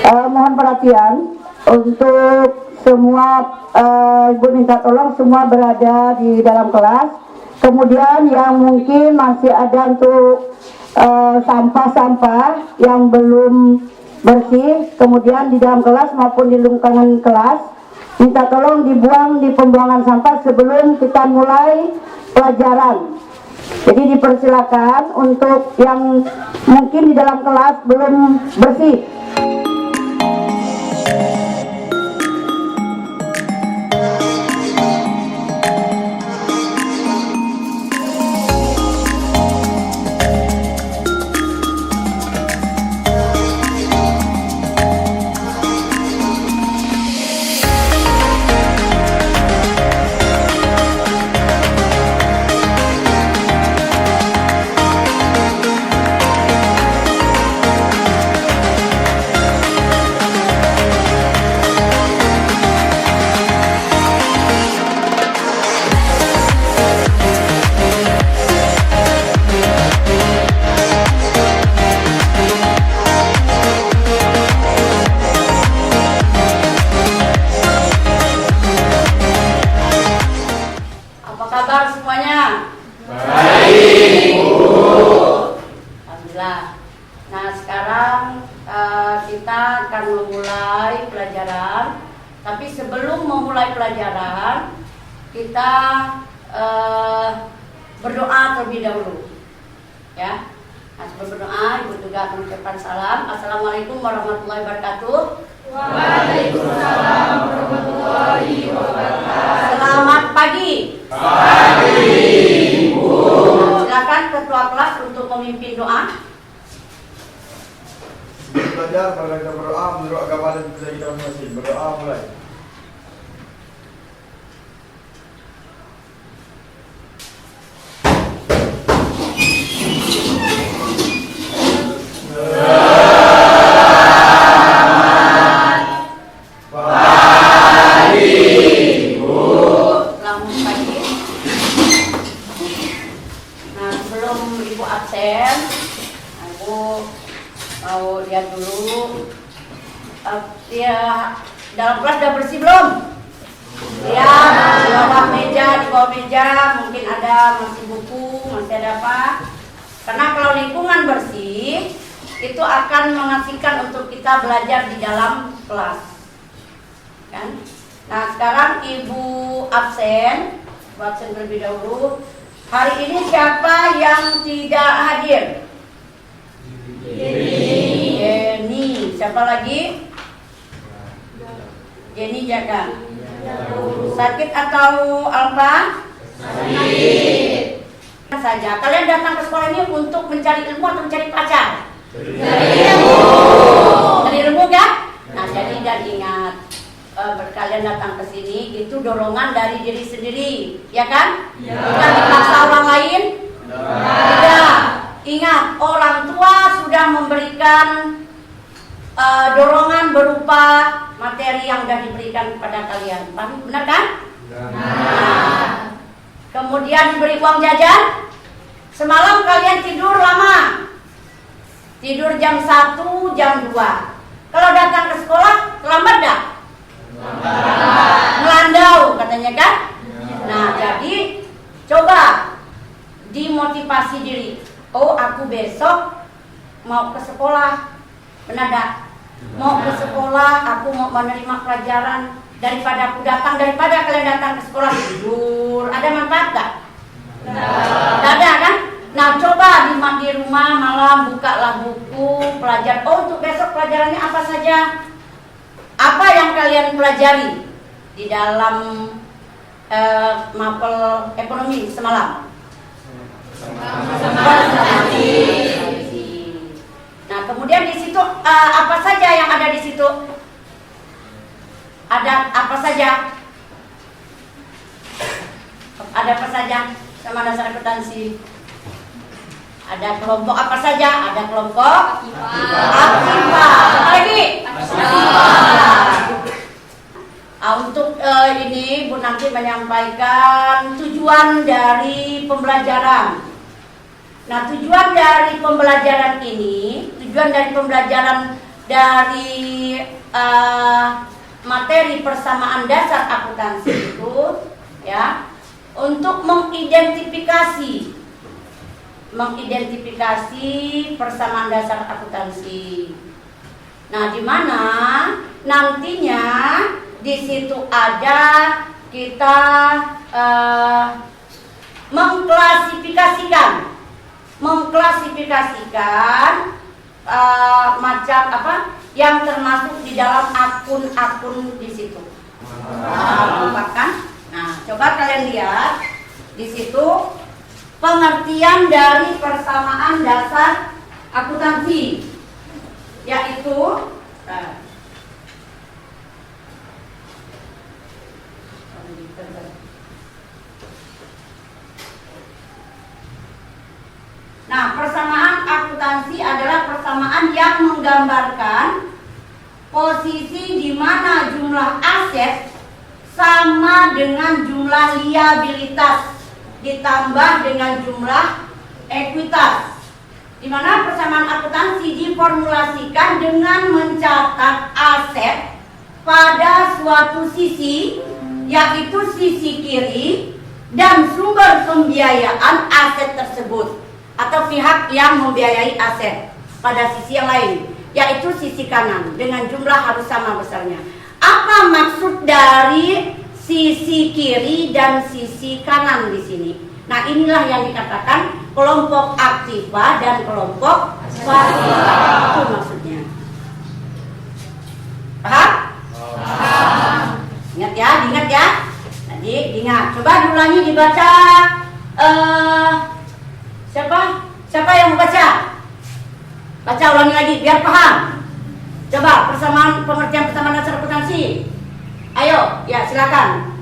Mohon perhatian untuk semua, Ibu minta tolong semua berada di dalam kelas. Kemudian yang mungkin masih ada untuk sampah-sampah yang belum bersih, kemudian di dalam kelas maupun di lingkungan kelas, minta tolong dibuang di pembuangan sampah sebelum kita mulai pelajaran. Jadi dipersilakan untuk yang mungkin di dalam kelas belum bersih. Kita akan memulai pelajaran, tapi sebelum memulai pelajaran kita berdoa terlebih dahulu, ya. Nah, sebelum berdoa, Ibu juga mengucapkan salam. Assalamualaikum warahmatullahi wabarakatuh. Waalaikumsalam warahmatullahi wabarakatuh. Selamat pagi. Pagi, Ibu. Silakan ketua kelas untuk memimpin doa. Belajar pada kita berdoa menurut agama dan budaya kita masing-masing. Berdoa mulai. Mau lihat dulu ya, dalam kelas udah bersih belum? Ya, di bawah meja mungkin ada masih buku, masih ada apa? Karena kalau lingkungan bersih itu akan mengasihkan untuk kita belajar di dalam kelas, kan? Nah, sekarang Ibu absen terlebih dahulu. Hari ini siapa yang tidak hadir? Jenny. Siapa lagi? Jenny Jaka. Sakit atau apa? Sakit saja. Kalian datang ke sekolah ini untuk mencari ilmu atau mencari pacar? Mencari ilmu kan? Nah, jadi dan ingat, kalian datang ke sini itu dorongan dari diri sendiri, ya kan? Bukan dipaksa orang lain. Tidak. Ingat, orang tua sudah memberikan dorongan berupa materi yang sudah diberikan kepada kalian. Benar kan? Nah, kemudian diberi uang jajan. Semalam kalian tidur lama. Tidur jam 1, jam 2. Kalau datang ke sekolah, terlambat gak? Melandau katanya kan? Nah, jadi coba dimotivasi diri. Oh, aku besok mau ke sekolah, benar gak? Mau ke sekolah, aku mau menerima pelajaran. Daripada aku datang, daripada kalian datang ke sekolah tidur, ada manfaat gak? Gak ada kan? Nah, coba di rumah malam bukalah buku pelajaran. Oh, untuk besok pelajarannya apa saja? Apa yang kalian pelajari di dalam mapel ekonomi semalam? Nah, kemudian di situ apa saja yang ada di situ? Ada apa saja? Ada apa saja sama dasar akuntansi? Ada kelompok apa saja? Ada kelompok Aktiva. Apa lagi? Untuk ini Bu nanti menyampaikan tujuan dari pembelajaran. Nah, tujuan dari pembelajaran ini, tujuan dari pembelajaran dari materi persamaan dasar akuntansi itu ya, untuk mengidentifikasi persamaan dasar akuntansi. Nah, di mana nantinya di situ ada kita mengklasifikasikan macam apa yang termasuk di dalam akun-akun di situ. Nah, coba kalian lihat di situ pengertian dari persamaan dasar akuntansi, yaitu nah, persamaan akuntansi adalah persamaan yang menggambarkan posisi di mana jumlah aset sama dengan jumlah liabilitas ditambah dengan jumlah ekuitas. Di mana persamaan akuntansi diformulasikan dengan mencatat aset pada suatu sisi, yaitu sisi kiri, dan sumber pembiayaan aset tersebut atau pihak yang membiayai aset pada sisi yang lain, yaitu sisi kanan, dengan jumlah harus sama besarnya. Apa maksud dari sisi kiri dan sisi kanan di sini? Nah, inilah yang dikatakan kelompok aktiva dan kelompok pasiva. Itu maksudnya. Paham? Ingat ya, diingat ya. Tadi diingat. Coba diulangi, dibaca. Siapa yang mau baca? Baca ulangi lagi biar paham. Coba pengertian persamaan dasar akuntansi. Ayo, ya silakan.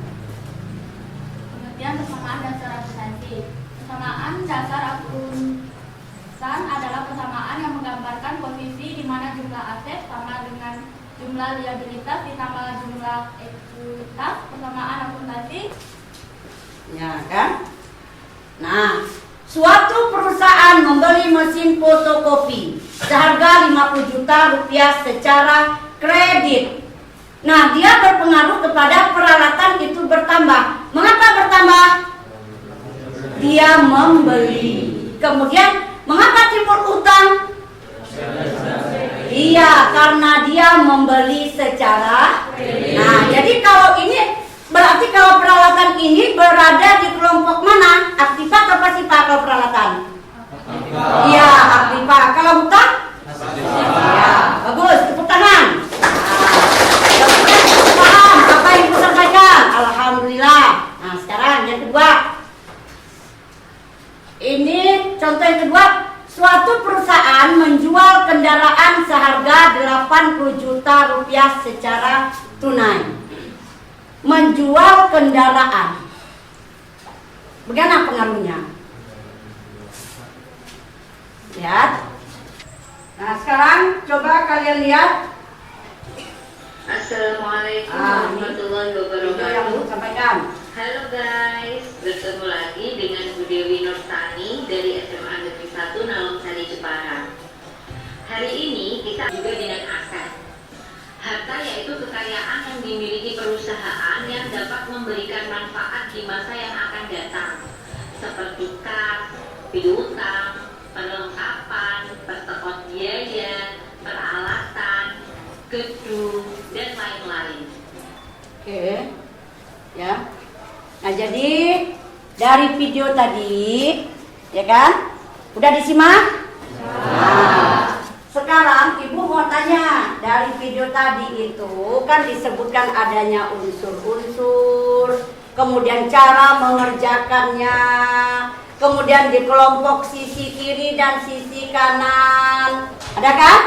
Pengertian persamaan dasar akuntansi. Persamaan dasar akuntan adalah persamaan yang menggambarkan posisi di mana jumlah aset sama dengan jumlah liabilitas ditambah jumlah ekuitas. Persamaan akuntansi. Ya kan? Nah, suatu perusahaan membeli mesin fotokopi seharga 50 juta rupiah secara kredit. Nah, dia berpengaruh kepada peralatan itu bertambah. Mengapa bertambah? Dia membeli. Kemudian, mengapa timbul utang? Iya, karena dia membeli secara. Nah, jadi kalau ini berarti kalau peralatan ini berada di kelompok mana? Aktiva atau pasiva kalau peralatan? Iya, aktiva. Kalau utang? Ya, bagus. Tepuk tangan. Paham apa yang ibu sampaikan? Alhamdulillah. Nah, sekarang yang kedua. Ini contoh yang kedua. Suatu perusahaan menjual kendaraan seharga 80 juta rupiah secara tunai. Menjual kendaraan, bagaimana pengaruhnya? Lihat. Nah, sekarang coba kalian lihat. Assalamualaikum warahmatullahi wabarakatuh. Yang Bu sampaikan. Halo guys, bertemu lagi dengan Bu Dewi Nurtani dari SMA Negeri 1 Nalomsari Jepara. Hari ini kita juga dengan aset. Harta yaitu kekayaan yang dimiliki perusahaan yang dapat memberikan manfaat di masa yang akan datang, seperti kas, piutang, perlengkapan, persekot biaya, peralatan, gedung, dan lain-lain. Oke, ya. Nah, jadi dari video tadi, ya kan, udah disimak? Nah, sekarang ibu mau tanya, dari video tadi itu kan disebutkan adanya unsur-unsur, kemudian cara mengerjakannya, kemudian di kelompok sisi kiri dan sisi kanan, ada kan?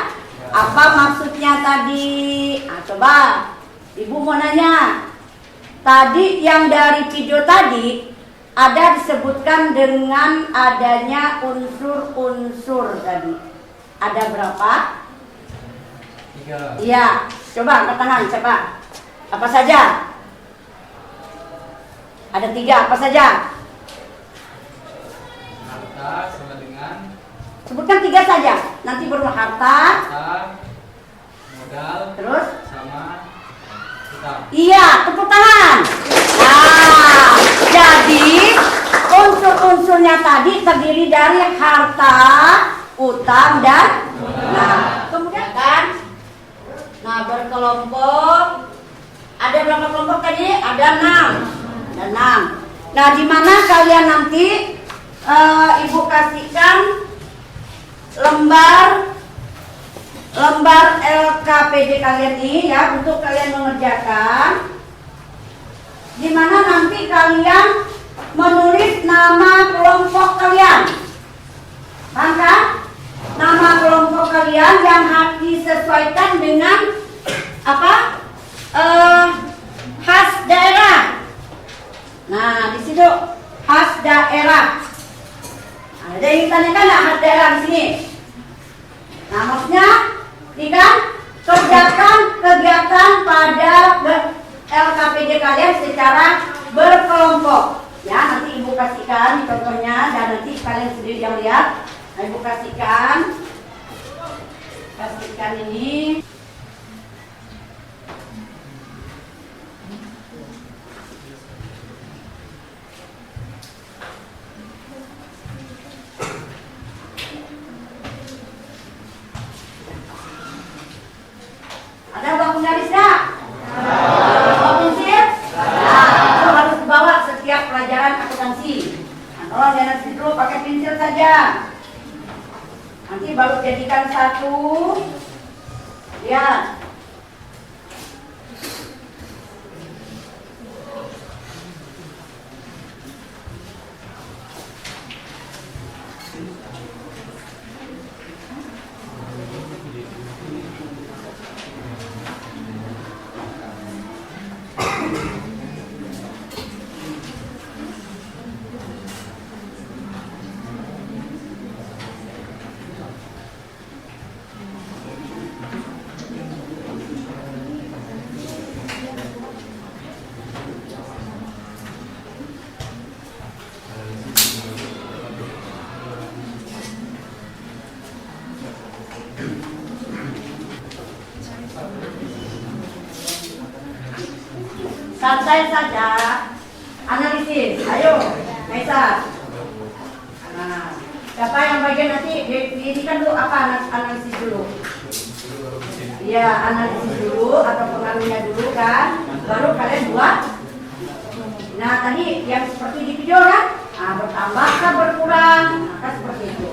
Apa maksudnya tadi? Nah, coba ibu mau nanya. Tadi yang dari video tadi ada disebutkan dengan adanya unsur-unsur tadi. Ada berapa? 3. Iya, coba angkat tangan siapa? Apa saja? Ada 3, apa saja? Harta sama dengan Sebutkan 3 saja. Nanti baru harta, Iya, tepuk tangan. Nah, jadi unsur-unsurnya tadi terdiri dari harta, utang, dan kemudian kan. Nah, berkelompok. Ada berapa kelompok tadi? Ada 6. Nah, di mana kalian nanti Ibu kasihkan lembar LKPD kalian ini ya untuk kalian mengerjakan, di mana nanti kalian menulis nama kelompok kalian, paham kan? Nama kelompok kalian yang harus disesuaikan dengan apa? Khas daerah. Nah, di situ khas daerah. Ada yang ditanyakan nggak khas daerah di sini? Nah, maksudnya ini kan kerjakan kegiatan pada LKPD kalian secara berkelompok. Ya, nanti Ibu kasihkan contohnya dan nanti kalian sendiri yang lihat. Nah, Ibu kasihkan ini. Ada bang penggaris nggak? Bawa pensil? Nah, itu harus dibawa setiap pelajaran akuntansi. Nah, tolong jangan dulu pakai pensil saja. Nanti baru jadikan satu. Lihat. Santai saja, analisis. Ayo, Maisa. Nah, siapa yang bagian nanti ini kan dulu apa analisis dulu? Iya, analisis dulu atau pengaruhnya dulu kan, baru kalian buat. Nah, tadi yang seperti di video kan, nah, bertambah kan berkurang, nah, kan seperti itu.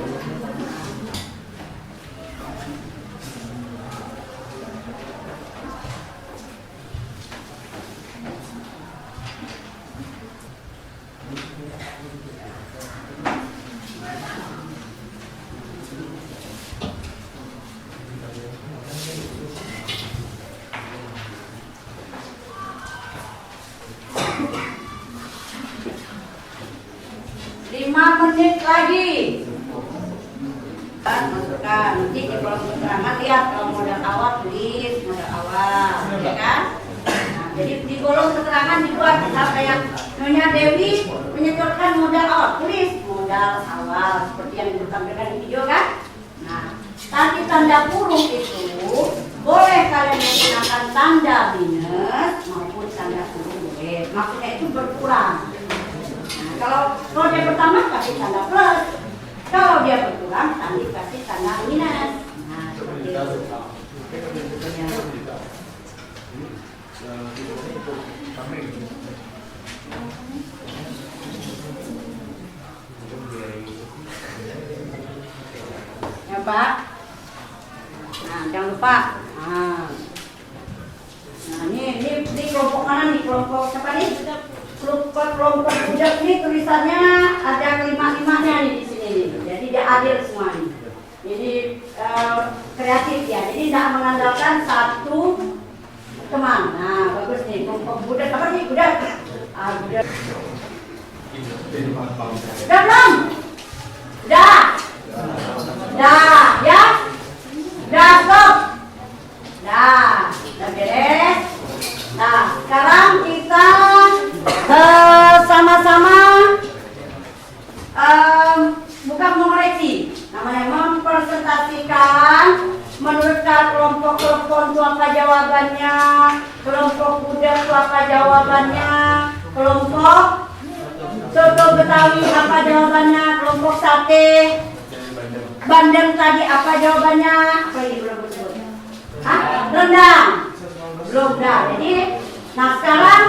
Menit lagi. Masukkan nanti di kolom keterangan lihat kalau modal awal tulis modal awal, ya kan? Nah, jadi di kolom keterangan dibuat apa yang Nyonya Dewi menyetorkan modal awal, tulis modal awal seperti yang ditampilkan di video kan? Nah, nanti tanda kurung itu boleh kalian menggunakan tanda minus maupun tanda kurung boleh. Maksudnya itu berkurang. Kalau dia pertama kasih tanda plus, kalau dia berkurang nanti kasih tanda minus. Nah, seperti itu. Ya Pak. Nah, jangan lupa. Nah, ini kelompok mana nih? Kelompok siapa nih? Kelompok budak ini tulisannya ada 5-5-nya nih di sini nih. Jadi dia adil semua nih. Jadi kreatif ya. Jadi tidak mengandalkan satu teman. Nah, bagus nih kelompok budak apa nih? Budak. Budak. Udah belum? Udah. Udah ya? Udah stop. Udah beres. Nah, sekarang kita sama-sama bukan mengoreksi, namanya mempresentasikan menurut kelompok telepon itu apa jawabannya? Kelompok budak itu apa jawabannya? Kelompok soto Betawi apa jawabannya? Kelompok sate bandeng tadi apa jawabannya? Apa ini belum disebut? Hah? Rendang. Belum dah. Jadi, nah sekarang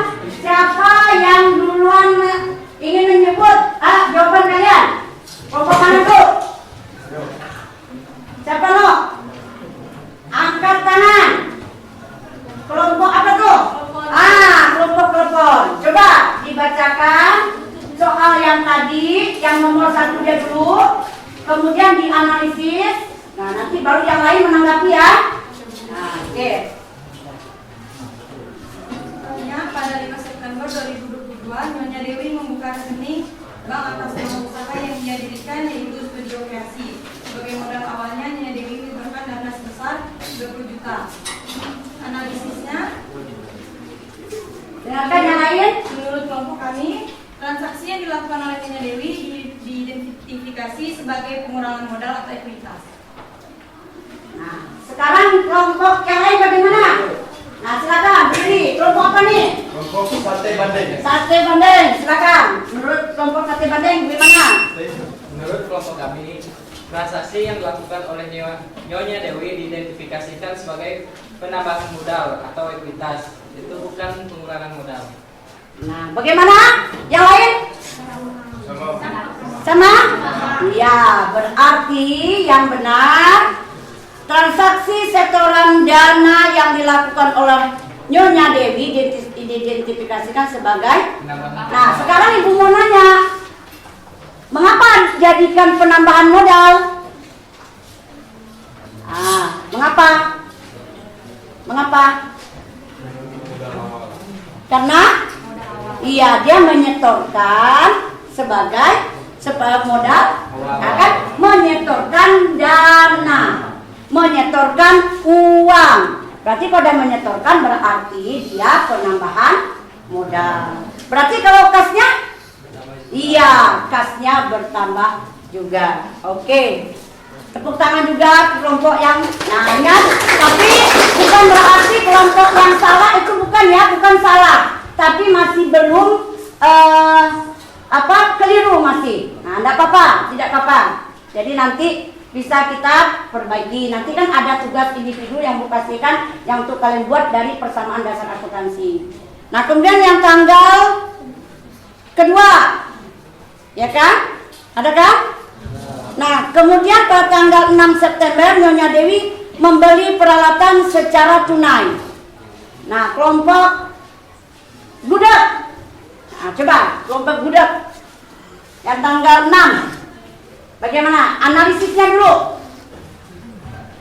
siapa yang duluan ingin menyebut jawaban kalian? Kelompok mana tuh? Siapa lo? Angkat tangan. Kelompok apa tuh? Kelompok telepon. Coba dibacakan soal yang tadi, yang nomor 1 dia dulu, kemudian dianalisis. Nah, nanti baru yang lain menanggapi ya. Nah, oke. Pada 5 September 2022, Nyonya Dewi membuka rekening bank atas nama usaha yang dia dirikan, yaitu Studio Kreasi. Sebagai modal awalnya, Nyonya Dewi mengeluarkan dana sebesar 20 juta. Analisisnya, Dengarkan yang lain. menurut kelompok kami, transaksi yang dilakukan oleh Nyonya Dewi diidentifikasi sebagai pengurangan modal atau ekuitas. Nah, sekarang kelompok yang lain bagaimana? Nah, silakan berdiri. Kelompok apa nih? Kelompok sate bandeng. Sate bandeng, silakan. Menurut kelompok sate bandeng bagaimana? Menurut kelompok kami, transaksi yang dilakukan oleh Nyonya Dewi diidentifikasikan sebagai penambahan modal atau ekuitas. Itu bukan pengurangan modal. Nah, bagaimana? Yang lain? Sama? Iya, berarti yang benar transaksi setoran dana yang dilakukan oleh Nyonya Dewi diidentifikasikan sebagai. Nah, sekarang Ibu mau nanya, mengapa dijadikan penambahan modal? Mengapa? Mengapa? Karena iya, dia menyetorkan sebagai modal, akan menyetorkan dana, menyetorkan uang. Berarti kalau dia menyetorkan berarti dia penambahan modal. Berarti kalau kasnya, iya, kasnya bertambah juga. Oke. Tepuk tangan juga kelompok yang ingat. Tapi bukan berarti kelompok yang salah itu bukan ya, bukan salah. Tapi masih belum keliru masih. Nah, enggak apa-apa, tidak apa-apa. Jadi nanti bisa kita perbaiki. Nanti kan ada tugas individu yang pastikan yang untuk kalian buat dari persamaan dasar akuntansi. Nah, kemudian yang tanggal kedua, ya kan? Ada kan? Nah, kemudian pada tanggal 6 September Nyonya Dewi membeli peralatan secara tunai. Nah, kelompok budak. Nah, coba kelompok budak yang tanggal 6. Bagaimana? Analisisnya dulu.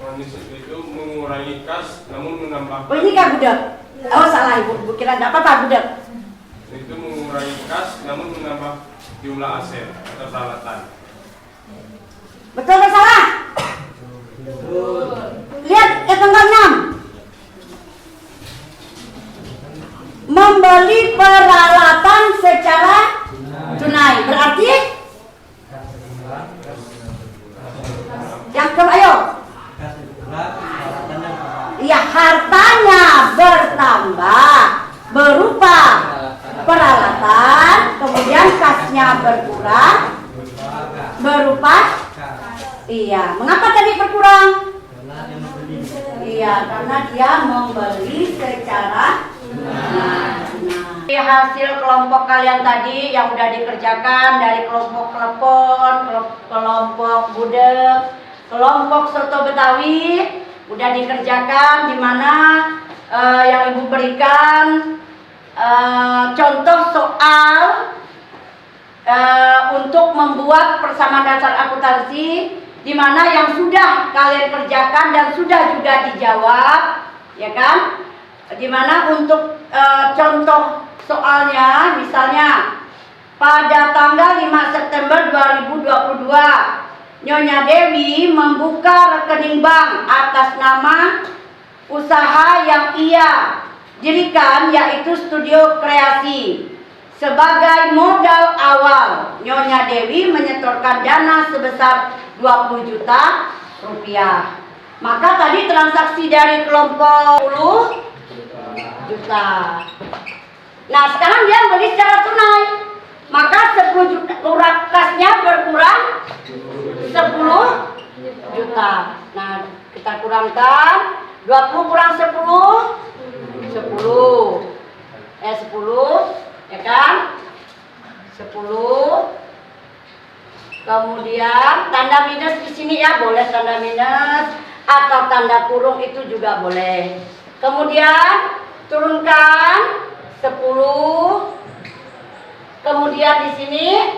Analisis itu mengurangi kas namun menambah. Oh, ini kan budak. Oh, salah Ibu. Kira enggak apa-apa budak. Itu mengurangi kas namun menambah jumlah aset atau peralatan. Betul atau salah? Lihat tanggal 6. Membeli peralatan secara tunai. Berarti yang ayo. Iya, hartanya bertambah berupa peralatan, kemudian kasnya berkurang berupa. Iya, mengapa tadi berkurang? Iya, karena dia membeli secara hasil kelompok kalian tadi yang udah dikerjakan dari kelompok telepon, kelompok budak, kelompok soto Betawi udah dikerjakan, di mana yang Ibu berikan contoh soal untuk membuat persamaan dasar akuntansi, di mana yang sudah kalian kerjakan dan sudah juga dijawab, ya kan? Di mana untuk contoh soalnya, misalnya pada tanggal 5 September 2022, Nyonya Dewi membuka rekening bank atas nama usaha yang ia dirikan, yaitu Studio Kreasi. Sebagai modal awal, Nyonya Dewi menyetorkan dana sebesar 20 juta rupiah. Maka tadi transaksi dari kelompok 10 juta. Nah sekarang dia beli secara tunai, maka 10 juta kasnya berkurang 10 juta. Nah kita kurangkan 20 kurang 10 ya kan, 10. Kemudian tanda minus di sini ya, boleh tanda minus atau tanda kurung itu juga boleh. Kemudian turunkan 10. Kemudian di sini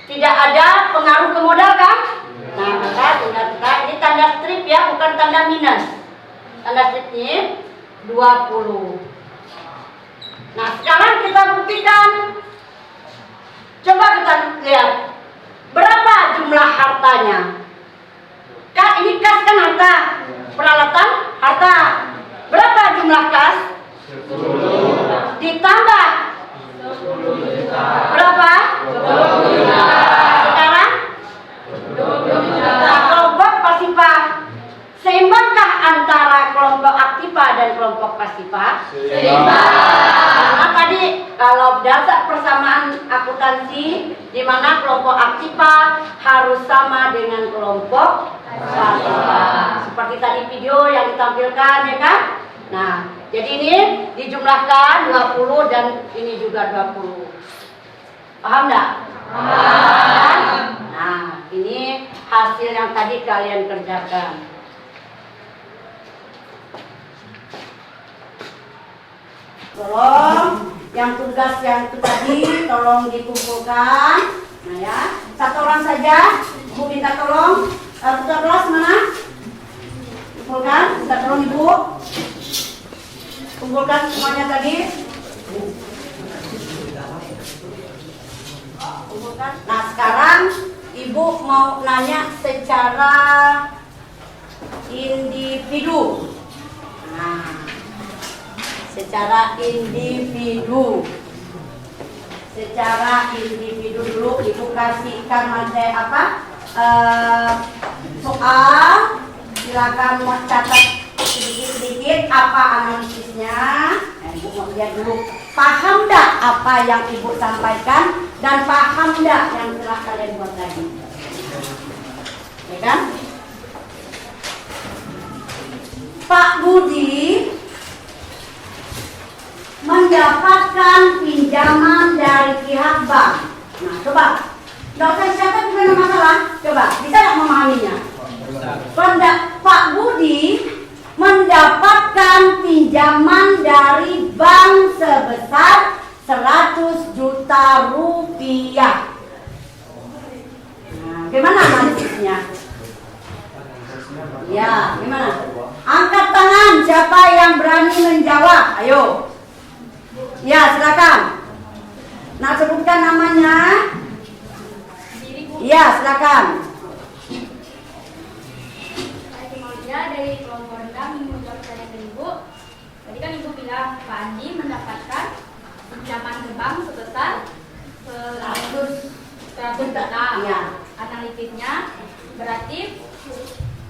tidak ada pengaruh ke modal kan? Nah, maka ini tanda strip ya, bukan tanda minus. Tanda stripnya 20. Nah, sekarang kita buktikan. Coba kita lihat berapa jumlah hartanya. Kan ini kas kan harta, peralatan harta. Berapa jumlah kas? 10. Ditambah 20 juta. Berapa? 20 juta. Sekarang 20 juta. Kelompok pasifah. Seimbangkah antara kelompok aktifah dan kelompok pasifah? Seimbang. Karena tadi kalau dasar persamaan akuntansi di mana kelompok aktifah harus sama dengan kelompok pasifah. Seperti tadi video yang ditampilkan ya kan? Nah, jadi ini dijumlahkan 20 dan ini juga 20. Paham enggak? Paham. Nah, ini hasil yang tadi kalian kerjakan. Tolong yang tugas yang itu tadi tolong dikumpulkan. Nah ya, satu orang saja. Ibu minta tolong. Tugas kelas mana? Kumpulkan. Minta tolong ibu. Kumpulkan semuanya tadi. Kumpulkan. Nah sekarang ibu mau nanya secara individu. Nah, secara individu dulu ibu kasihkan materi apa soal, silakan mau catat sedikit apa analisisnya. Nah, ibu mau lihat dulu paham enggak apa yang ibu sampaikan dan paham enggak yang telah kalian buat tadi, ya kan? Pak Budi mendapatkan pinjaman dari pihak bank. Nah, coba, nggak usah dicatat juga ada masalah. Coba, bisa nggak memahaminya? Pak Budi mendapatkan pinjaman dari bank sebesar 100 juta rupiah. Nah, gimana analisisnya? Ya, gimana? Angkat tangan siapa yang berani menjawab? Ayo. Ya, silakan. Nah, sebutkan namanya. Ya, silakan. Saya Malia dari kelompok rendah mengucapkan ke Ibu. Tadi kan Ibu bilang Pak Andi mendapatkan pinjaman ke bank sebesar 100 juta. Ya. Analisisnya berarti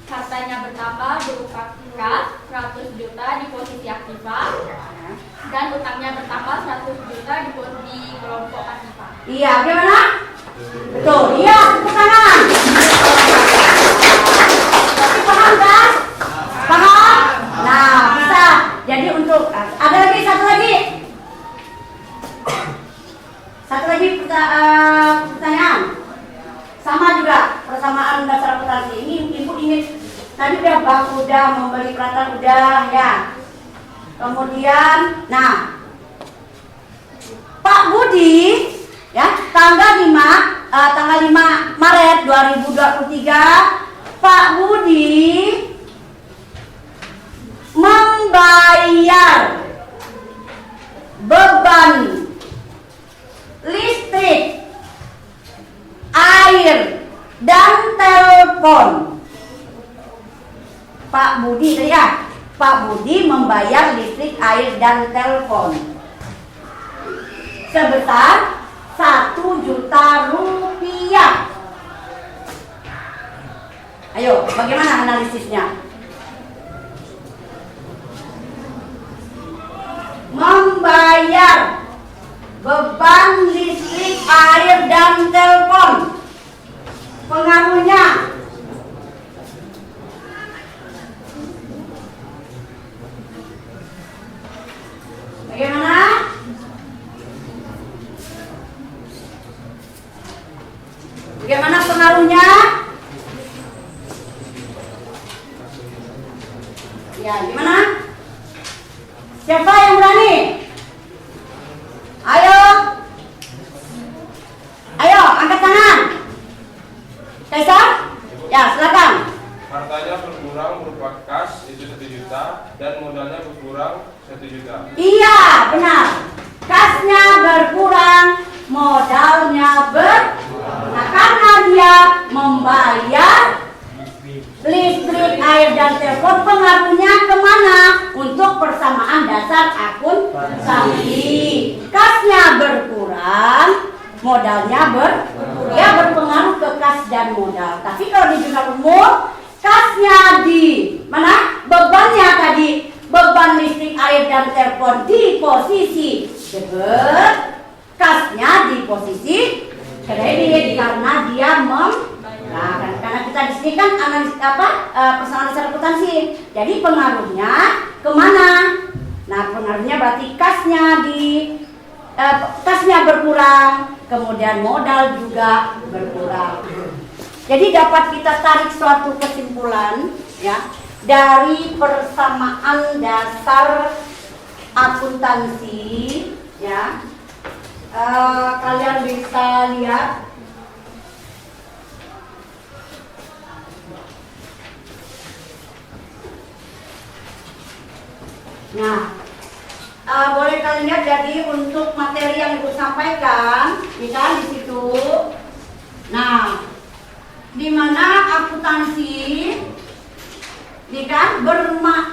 hartanya bertambah berupa kas 100 juta di posisi aktifah dan utangnya bertambah 100 juta di kelompok pasifah. Iya, gimana? Betul, iya, tepuk tangan. Tapi paham kan? Paham? Nah, bisa. Jadi untuk ada lagi satu lagi pertanyaan. Sama juga persamaan dasar akuntansi. Ini ibu ingin tadi udah bank udah membeli peralatan udah ya. Kemudian, nah, Pak Budi ya tanggal 5 Maret 2023 Pak Budi membayar beban listrik, air, dan telepon. Pak Budi ya, Pak Budi membayar listrik, air, dan telepon sebesar 1 juta rupiah. Ayo, bagaimana analisisnya? Membayar beban listrik, air, dan telepon. Pengaruhnya bagaimana? Bagaimana pengaruhnya? Ya, gimana? Siapa yang berani? Ayo. Ayo, angkat tangan. Kaisar? Ya, silakan. Hartanya berkurang berupa kas itu 1 juta dan modalnya berkurang 1 juta. Iya, benar. Kasnya berkurang, modalnya Nah, karena dia membayar listrik, air, dan telepon, pengaruhnya kemana? Untuk persamaan dasar akun tadi. Kasnya berkurang, modalnya dia berpengaruh ke kas dan modal. Tapi kalau di jurnal umum, kasnya di mana? Bebannya tadi, beban listrik, air, dan telepon di posisi debit, kasnya di posisi kredit karena dia Nah, karena kita di sini kan analis persamaan dasar akuntansi. Jadi pengaruhnya kemana? Nah, pengaruhnya berarti kasnya berkurang, kemudian modal juga berkurang. Jadi dapat kita tarik suatu kesimpulan ya dari persamaan dasar akuntansi ya. Kalian bisa lihat. Nah, boleh kalian lihat jadi untuk materi yang Ibu sampaikan, ini kan di situ. Nah, di mana akuntansi ini kan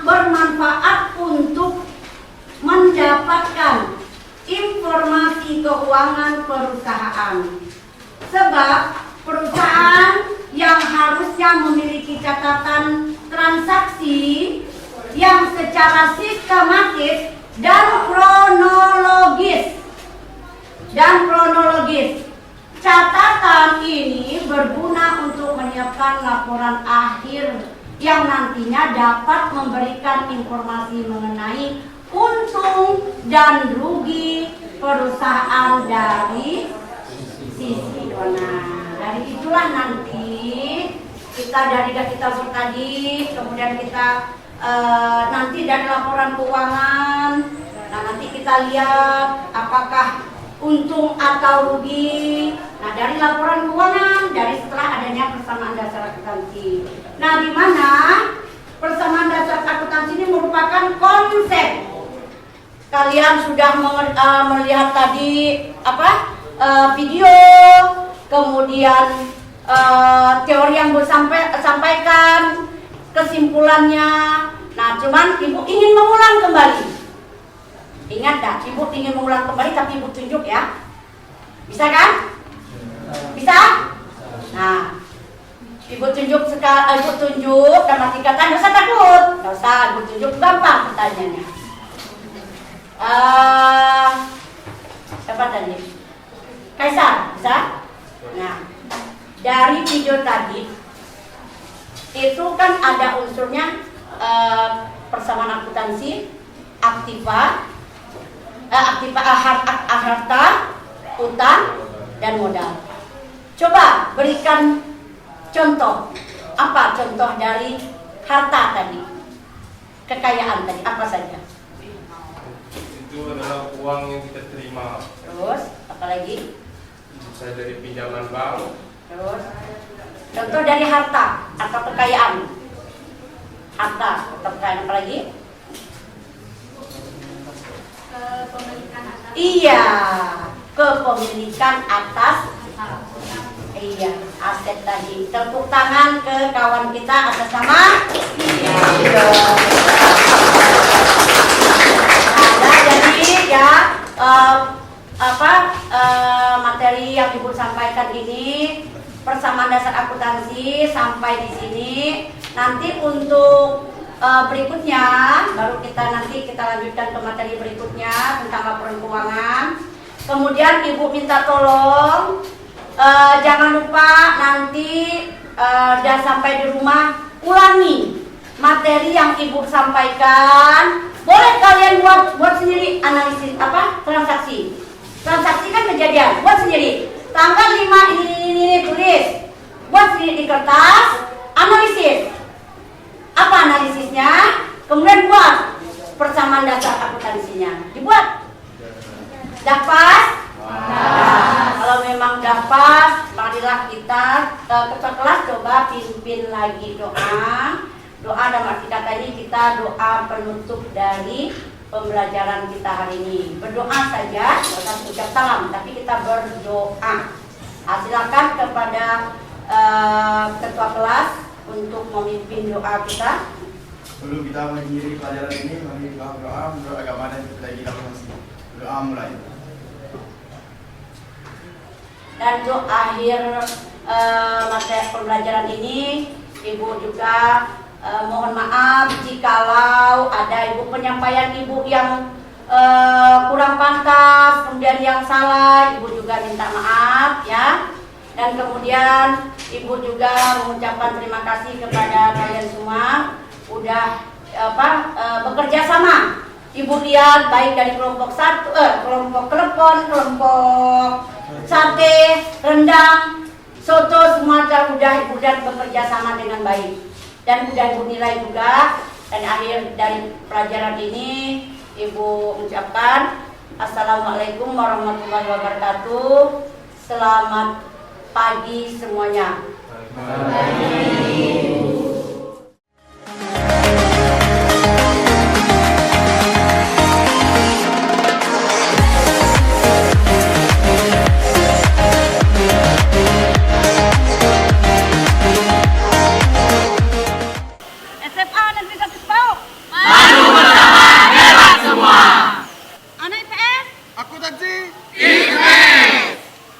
bermanfaat untuk mendapatkan informasi keuangan perusahaan. Sebab perusahaan yang harusnya memiliki catatan transaksi yang secara sistematis dan kronologis. Catatan ini berguna untuk menyiapkan laporan akhir yang nantinya dapat memberikan informasi mengenai untung dan rugi perusahaan dari sisi dana. Dari itulah nanti kita buat tadi, kemudian kita nanti dari laporan keuangan, nah nanti kita lihat apakah untung atau rugi. Nah dari laporan keuangan, dari setelah adanya persamaan dasar akuntansi. Nah di mana persamaan dasar akuntansi ini merupakan konsep. Kalian sudah melihat tadi video, kemudian teori yang sampaikan, kesimpulannya. Nah, cuman Ibu ingin mengulang kembali. Ingat dah, Ibu ingin mengulang kembali tapi Ibu tunjuk ya. Bisa kan? Bisa? Nah, Ibu tunjuk dan mati kata, nggak usah takut. Nggak usah, Ibu tunjuk gampang pertanyaannya. Siapa tadi? Kaisar, bisa? Nah, dari video tadi itu kan ada unsurnya persamaan akuntansi, harta, utang, dan modal. Coba berikan contoh. Apa contoh dari harta tadi? Kekayaan tadi, apa saja? Itu adalah uang yang kita terima. Terus, apa lagi? Bisa dari pinjaman bank. Terus, contoh dari harta atau kekayaan. Harta atau kekayaan apa lagi? Kepemilikan atas. Iya, kepemilikan atas. Iya, aset tadi. Tepuk tangan ke kawan kita atas nama. Iya. Ada jadi ya materi yang Ibu sampaikan ini persamaan dasar akuntansi sampai di sini. Nanti untuk berikutnya baru kita lanjutkan ke materi berikutnya tentang laporan keuangan. Kemudian Ibu minta tolong jangan lupa nanti udah sampai di rumah ulangi materi yang Ibu sampaikan. Boleh kalian buat sendiri analisis transaksi. Transaksi kan kejadian, buat sendiri. Tanggal 5 ini tulis. Buat sendiri di kertas, analisis. Apa analisisnya? Kemudian buat persamaan dasar akuntansinya. Dibuat. Dapat? Kalau memang dapat, marilah kita ketua kelas coba pimpin lagi doa. Doa dalam arti kata ini kita doa penutup dari pembelajaran kita hari ini. Berdoa saja, bukan ucap salam, tapi kita berdoa. Silakan kepada ketua kelas untuk memimpin doa kita. Sebelum kita mengakhiri pelajaran ini, mari kita berdoa menurut agama dan kita masih. Doa mulai. Dan untuk akhir materi pembelajaran ini, Ibu juga mohon maaf jikalau ada Ibu penyampaian Ibu yang kurang pantas, kemudian yang salah, Ibu juga minta maaf ya. Dan kemudian Ibu juga mengucapkan terima kasih kepada kalian semua udah bekerja sama. Ibu lihat baik dari kelompok kelompok klepon, kelompok sate, rendang, soto, semua udah Ibu lihat bekerja sama dengan baik. Dan udah Ibu nilai juga. Dan akhir dari pelajaran ini Ibu ucapkan Assalamualaikum warahmatullahi wabarakatuh. Selamat pagi semuanya.